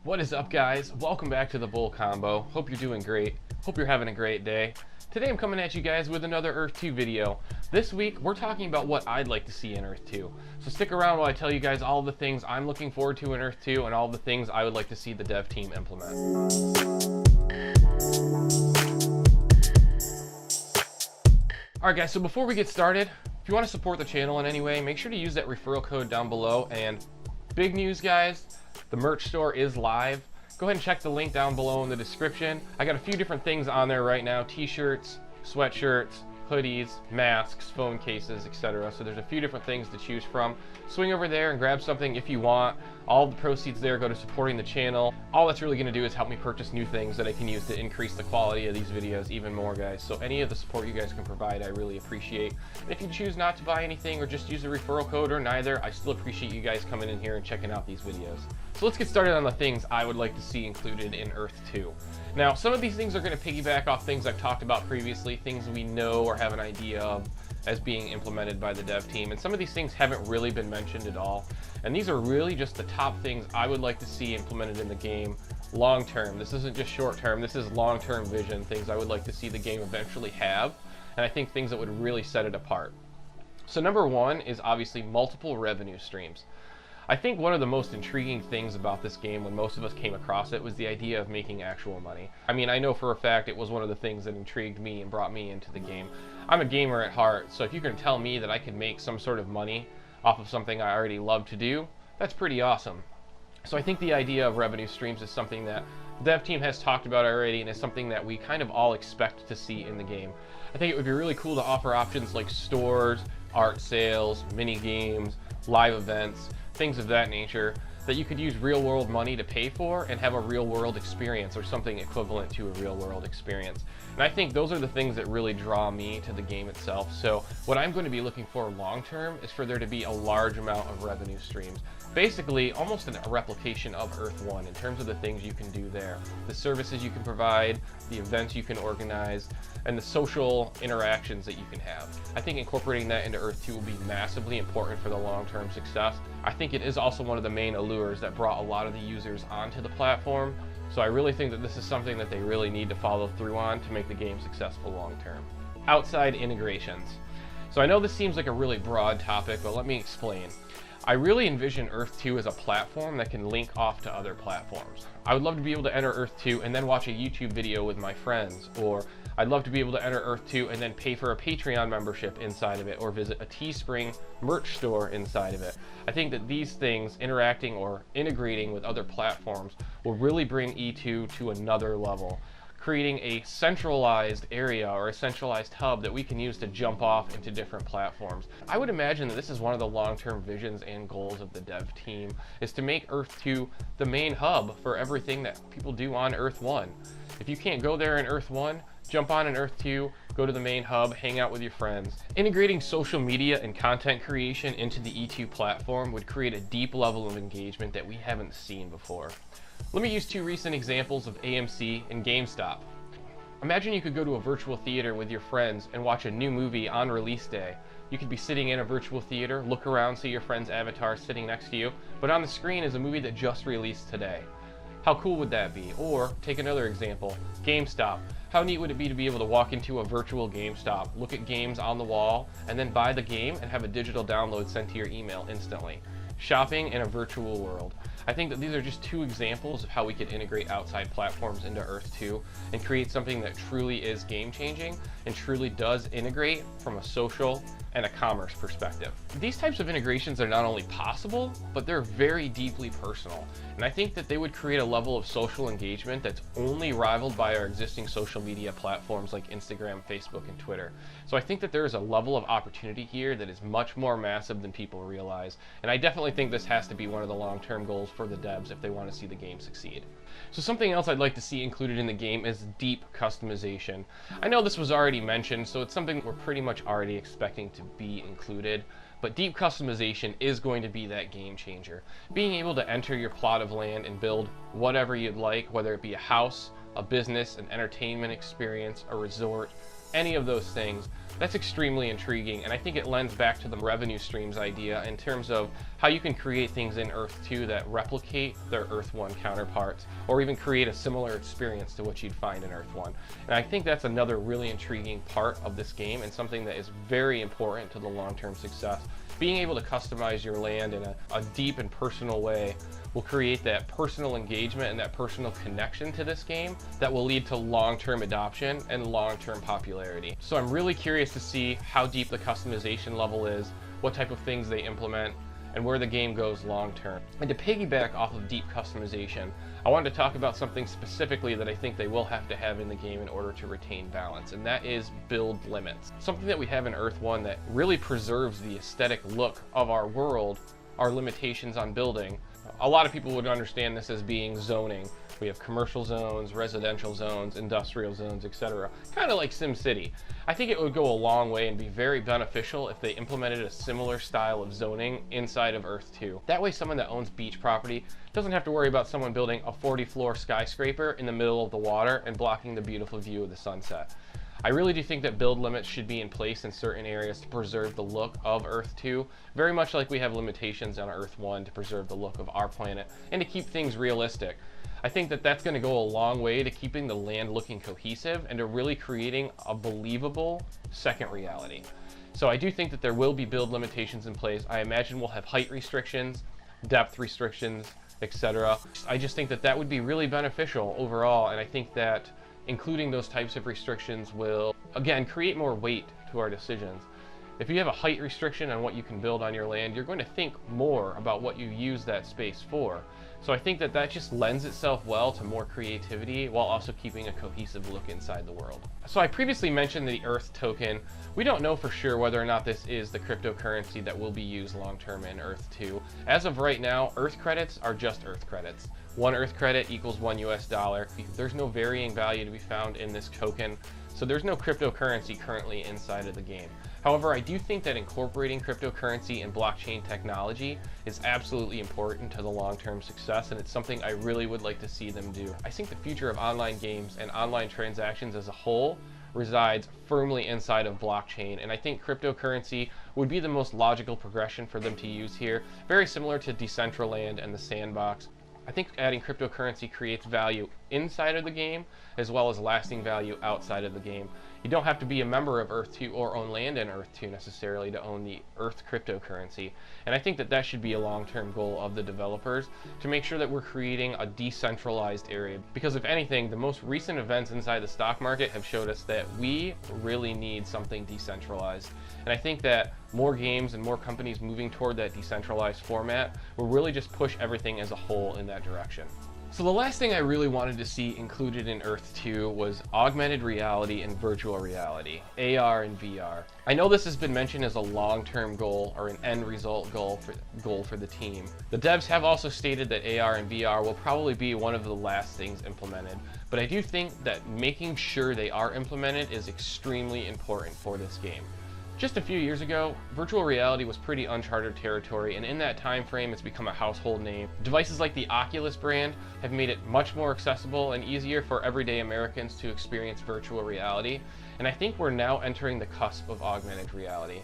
What is up, guys? Welcome back to the Bull Combo. Hope you're doing great. Hope you're having a great day. Today I'm coming at you guys with another Earth 2 video. This week we're talking about what I'd like to see in Earth 2. So stick around while I tell you guys all the things I'm looking forward to in Earth 2 and all the things I would like to see the dev team implement. Alright guys, so before we get started, if you want to support the channel in any way, make sure to use that referral code down below. And big news, guys, the merch store is live. Go ahead and check the link down below in the description. I got a few different things on there right now: t-shirts, sweatshirts, hoodies, masks, phone cases, etc. So there's a few different things to choose from. Swing over there and grab something if you want. All the proceeds there go to supporting the channel. All that's really going to do is help me purchase new things that I can use to increase the quality of these videos even more, guys. So any of the support you guys can provide, I really appreciate. And if you choose not to buy anything or just use a referral code or neither, I still appreciate you guys coming in here and checking out these videos. So let's get started on the things I would like to see included in Earth 2. Now, some of these things are going to piggyback off things I've talked about previously, things we know or have an idea of as being implemented by the dev team, and some of these things haven't really been mentioned at all. And these are really just the top things I would like to see implemented in the game long term. This isn't just short term, this is long term vision, things I would like to see the game eventually have, and I think things that would really set it apart. So number one is obviously multiple revenue streams. I think one of the most intriguing things about this game when most of us came across it was the idea of making actual money. I mean, I know for a fact it was one of the things that intrigued me and brought me into the game. I'm a gamer at heart, so if you can tell me that I can make some sort of money off of something I already love to do, that's pretty awesome. So I think the idea of revenue streams is something that the dev team has talked about already and is something that we kind of all expect to see in the game. I think it would be really cool to offer options like stores, art sales, mini games, live events, things of that nature that you could use real world money to pay for and have a real world experience or something equivalent to a real world experience. And I think those are the things that really draw me to the game itself. So what I'm going to be looking for long term is for there to be a large amount of revenue streams. Basically almost a replication of Earth 1 in terms of the things you can do there, the services you can provide, the events you can organize, and the social interactions that you can have. I think incorporating that into Earth 2 will be massively important for the long-term success. I think it is also one of the main allures that brought a lot of the users onto the platform, so I really think that this is something that they really need to follow through on to make the game successful long-term. Outside integrations. So I know this seems like a really broad topic, but let me explain. I really envision Earth 2 as a platform that can link off to other platforms. I would love to be able to enter Earth 2 and then watch a YouTube video with my friends, or I'd love to be able to enter Earth 2 and then pay for a Patreon membership inside of it, or visit a Teespring merch store inside of it. I think that these things, interacting or integrating with other platforms, will really bring E2 to another level, creating a centralized area or a centralized hub that we can use to jump off into different platforms. I would imagine that this is one of the long-term visions and goals of the dev team, is to make Earth 2 the main hub for everything that people do on Earth 1. If you can't go there in Earth 1, jump on in Earth 2, go to the main hub, hang out with your friends. Integrating social media and content creation into the E2 platform would create a deep level of engagement that we haven't seen before. Let me use two recent examples of AMC and GameStop. Imagine you could go to a virtual theater with your friends and watch a new movie on release day. You could be sitting in a virtual theater, look around, see your friend's avatar sitting next to you, but on the screen is a movie that just released today. How cool would that be? Or, take another example, GameStop. How neat would it be to be able to walk into a virtual GameStop, look at games on the wall, and then buy the game and have a digital download sent to your email instantly? Shopping in a virtual world. I think that these are just two examples of how we could integrate outside platforms into Earth 2 and create something that truly is game-changing and truly does integrate from a social and a commerce perspective. These types of integrations are not only possible, but they're very deeply personal. And I think that they would create a level of social engagement that's only rivaled by our existing social media platforms like Instagram, Facebook, and Twitter. So I think that there is a level of opportunity here that is much more massive than people realize. And I definitely think this has to be one of the long-term goals for the devs if they want to see the game succeed. So something else I'd like to see included in the game is deep customization. I know this was already mentioned, so it's something we're pretty much already expecting to be included, but deep customization is going to be that game changer. Being able to enter your plot of land and build whatever you'd like, whether it be a house, a business, an entertainment experience, a resort, any of those things, that's extremely intriguing, and I think it lends back to the revenue streams idea in terms of how you can create things in Earth 2 that replicate their Earth 1 counterparts, or even create a similar experience to what you'd find in Earth 1. And I think that's another really intriguing part of this game, and something that is very important to the long-term success. Being able to customize your land in a deep and personal way will create that personal engagement and that personal connection to this game that will lead to long-term adoption and long-term popularity. So I'm really curious to see how deep the customization level is, what type of things they implement, and where the game goes long-term. And to piggyback off of deep customization, I wanted to talk about something specifically that I think they will have to have in the game in order to retain balance, and that is build limits. Something that we have in Earth 1 that really preserves the aesthetic look of our world are limitations on building. A lot of people would understand this as being zoning. We have commercial zones, residential zones, industrial zones, etc. Kind of like SimCity. I think it would go a long way and be very beneficial if they implemented a similar style of zoning inside of Earth 2. That way someone that owns beach property doesn't have to worry about someone building a 40-floor skyscraper in the middle of the water and blocking the beautiful view of the sunset. I really do think that build limits should be in place in certain areas to preserve the look of Earth 2, very much like we have limitations on Earth 1 to preserve the look of our planet and to keep things realistic. I think that that's going to go a long way to keeping the land looking cohesive and to really creating a believable second reality. So I do think that there will be build limitations in place. I imagine we'll have height restrictions, depth restrictions, etc. I just think that that would be really beneficial overall, and I think that including those types of restrictions will, again, create more weight to our decisions. If you have a height restriction on what you can build on your land, you're going to think more about what you use that space for. So I think that that just lends itself well to more creativity while also keeping a cohesive look inside the world. So I previously mentioned the Earth token. We don't know for sure whether or not this is the cryptocurrency that will be used long-term in Earth 2. As of right now, Earth credits are just Earth credits. 1 Earth credit equals $1 US. There's no varying value to be found in this token, so there's no cryptocurrency currently inside of the game. However, I do think that incorporating cryptocurrency and blockchain technology is absolutely important to the long-term success, and it's something I really would like to see them do. I think the future of online games and online transactions as a whole resides firmly inside of blockchain, and I think cryptocurrency would be the most logical progression for them to use here, very similar to Decentraland and the Sandbox. I think adding cryptocurrency creates value inside of the game as well as lasting value outside of the game. You don't have to be a member of Earth 2 or own land in Earth 2 necessarily to own the Earth cryptocurrency. And I think that that should be a long-term goal of the developers to make sure that we're creating a decentralized area. Because if anything, the most recent events inside the stock market have showed us that we really need something decentralized. And I think that more games and more companies moving toward that decentralized format will really just push everything as a whole in that direction. So the last thing I really wanted to see included in Earth 2 was augmented reality and virtual reality, AR and VR. I know this has been mentioned as a long-term goal or an end result goal for the team. The devs have also stated that AR and VR will probably be one of the last things implemented, but I do think that making sure they are implemented is extremely important for this game. Just a few years ago, virtual reality was pretty uncharted territory, and in that time frame it's become a household name. Devices like the Oculus brand have made it much more accessible and easier for everyday Americans to experience virtual reality, and I think we're now entering the cusp of augmented reality.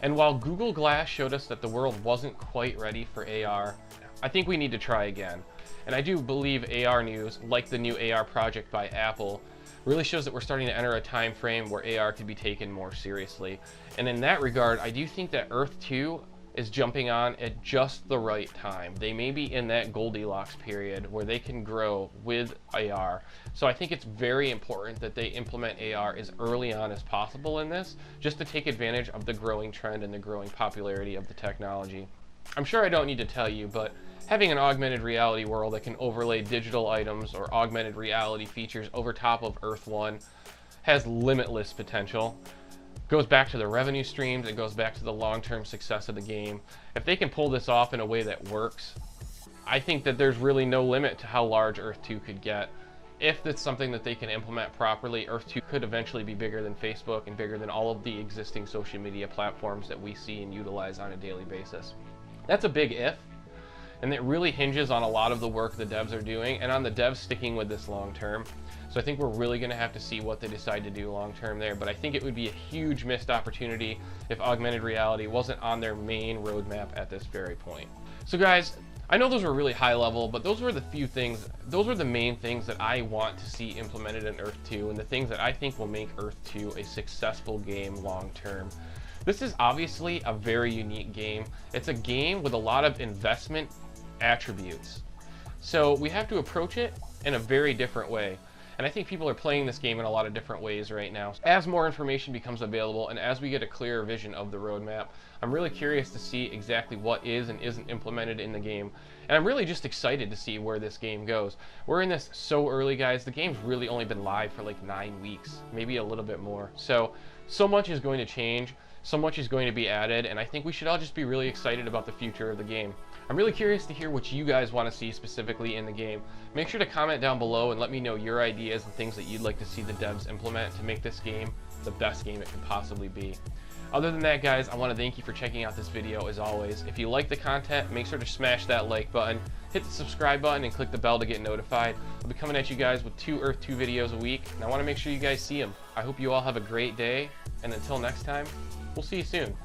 And while Google Glass showed us that the world wasn't quite ready for AR, I think we need to try again. And I do believe AR news, like the new AR project by Apple, really shows that we're starting to enter a time frame where AR could be taken more seriously. And in that regard, I do think that Earth 2 is jumping on at just the right time. They may be in that Goldilocks period where they can grow with AR. So I think it's very important that they implement AR as early on as possible in this, just to take advantage of the growing trend and the growing popularity of the technology. I'm sure I don't need to tell you, but having an augmented reality world that can overlay digital items or augmented reality features over top of Earth 1 has limitless potential. Goes back to the revenue streams, it goes back to the long-term success of the game. If they can pull this off in a way that works, I think that there's really no limit to how large Earth 2 could get. If it's something that they can implement properly, Earth 2 could eventually be bigger than Facebook and bigger than all of the existing social media platforms that we see and utilize on a daily basis. That's a big if. and it really hinges on a lot of the work the devs are doing and on the devs sticking with this long term. So I think we're really going to have to see what they decide to do long term there, but I think it would be a huge missed opportunity if augmented reality wasn't on their main roadmap at this very point. So guys, I know those were really high level, but those were the main things that I want to see implemented in Earth 2 and the things that I think will make Earth 2 a successful game long term. This is obviously a very unique game. It's a game with a lot of investment attributes. So we have to approach it in a very different way. And I think people are playing this game in a lot of different ways right now. As more information becomes available and as we get a clearer vision of the roadmap, I'm really curious to see exactly what is and isn't implemented in the game. And I'm really just excited to see where this game goes. We're in this so early, guys. The game's really only been live for like 9 weeks, maybe a little bit more. So much is going to change. So much is going to be added, and I think we should all just be really excited about the future of the game. I'm really curious to hear what you guys want to see specifically in the game. Make sure to comment down below and let me know your ideas and things that you'd like to see the devs implement to make this game the best game it can possibly be. Other than that, guys, I want to thank you for checking out this video as always. If you like the content, make sure to smash that like button, hit the subscribe button, and click the bell to get notified. I'll be coming at you guys with 2 Earth 2 videos a week, and I want to make sure you guys see them. I hope you all have a great day, and until next time, we'll see you soon.